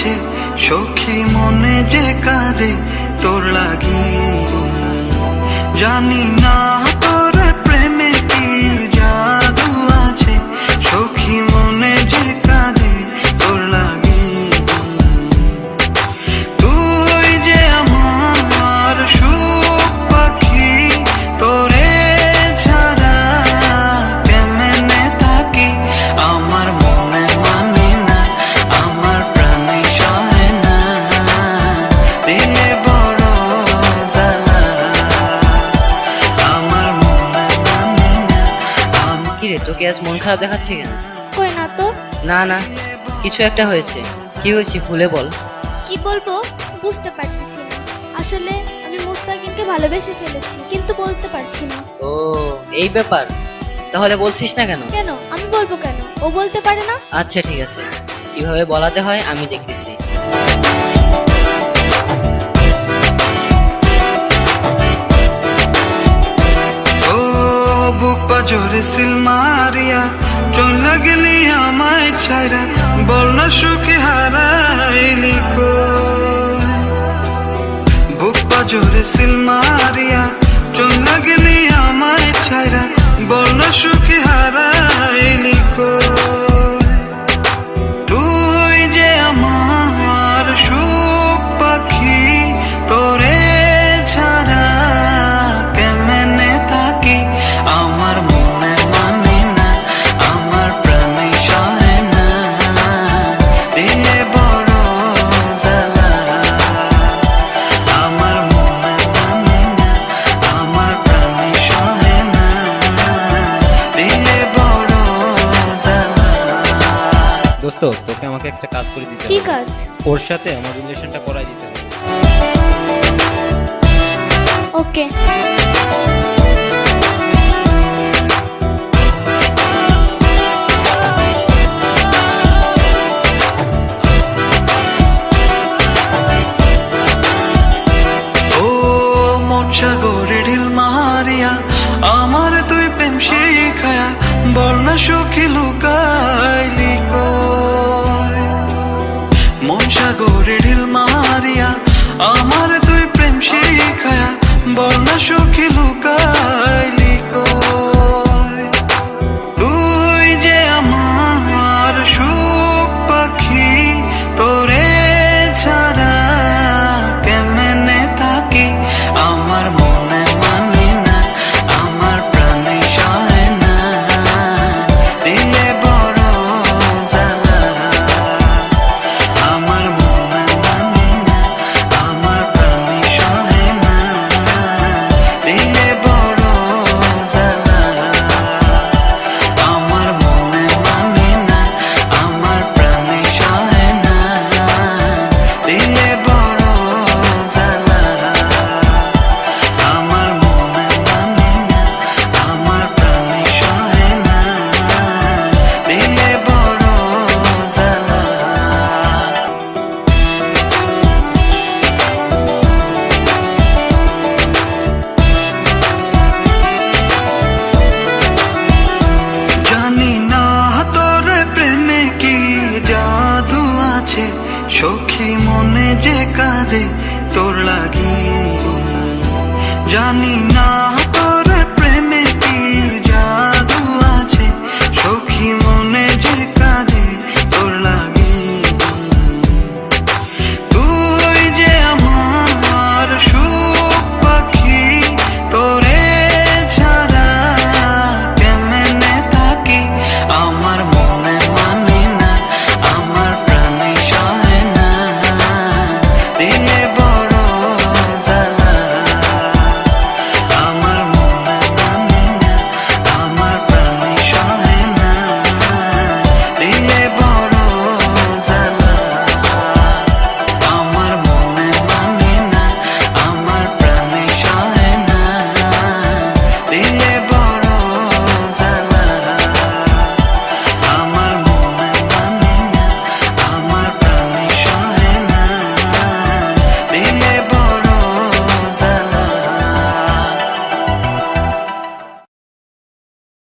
আছে, সখী মনে যে কাঁদে তোর লাগি। জানি না তোর প্রেমে কি জাদু আছে, সখী মনে যে কাঁদে তোর লাগি। তুই যে আমার সুখ পাখি, তোরে ছাড়া কেমনে থাকি। আমার মনে মানে না, আমার প্রাণে সহে না, দিলে বড় জ্বালা। আমার মনে মানে না। কিরে, তোকে আজ মন খারাপ দেখাচ্ছে কেন? কই না তো। না না, কিছু একটা হয়েছে। কি হয়েছে খুলে বল। কি বলবো বুঝতে পারতেছি না। আসলে আমি মুস্তাকিনকে ভালোবেসে ফেলেছি, কিন্তু বলতে পারছি না। ও এই ব্যাপার, তাহলে বলছিস না কেন? কেন আমি বলবো কেন? ও বলতে পারে না? আচ্ছা ঠিক আছে, কিভাবে বলাতে হয় আমি দেখতেছি। ও বুক পাজরে সিল মারিয়া চলে গেলি আমায় ছাইরা, বল না সুখে হারাইলি কই। বুক পাজরে সিল মারিয়া চলে গেলি আমায় ছাইরা, বল না সুখে হারাইলি কই। তুই যে আমার সুখ পাখি, তোরে ছাড়া কেমনে থাকি। আমার মনে মানে না, আমার প্রাণে সহে না, দিলে বড় জ্বালা। আমার মনে মানে না, আমার প্রাণে সহে না, দিলে বড় জ্বালা। দোস্ত, তোকে আমাকে একটা কাজ করে দিতে কি হবে। কাজ? ওর সাথে আমার রিলেশনটা করাই দিতে হবে। ওকে। ও মন সাগরে ঢিল মারিয়া আমার তুই প্রেম শিখায়া, বল না সুখী লুকাইলি কই। মন সাগরে ঢিল মারিয়া আমার তুই প্রেম শিখায়া, বল না সুখী লুকাইলি কই। তুই যে আমার সুখ পাখি, তোরে ছাড়া কেমনে থাকি। আমার মনে মানে না, আমার প্রাণে সহে না, দিলে বড় জ্বালা। আমার মনে মানে না, আমার প্রাণে সহে না, দিলে বড় জ্বালা। আমার মনে মানে না, আমার প্রাণে সহে না, দিলে বড় জ্বালা। আমার মনে মানে না, আমার প্রাণে সহে না, দিলে বড় জ্বালা। জানি না তোর প্রেমে কি জাদু আছে, সখী মনে যে কাঁদে তোর লাগি। জানি না তোর প্রেমে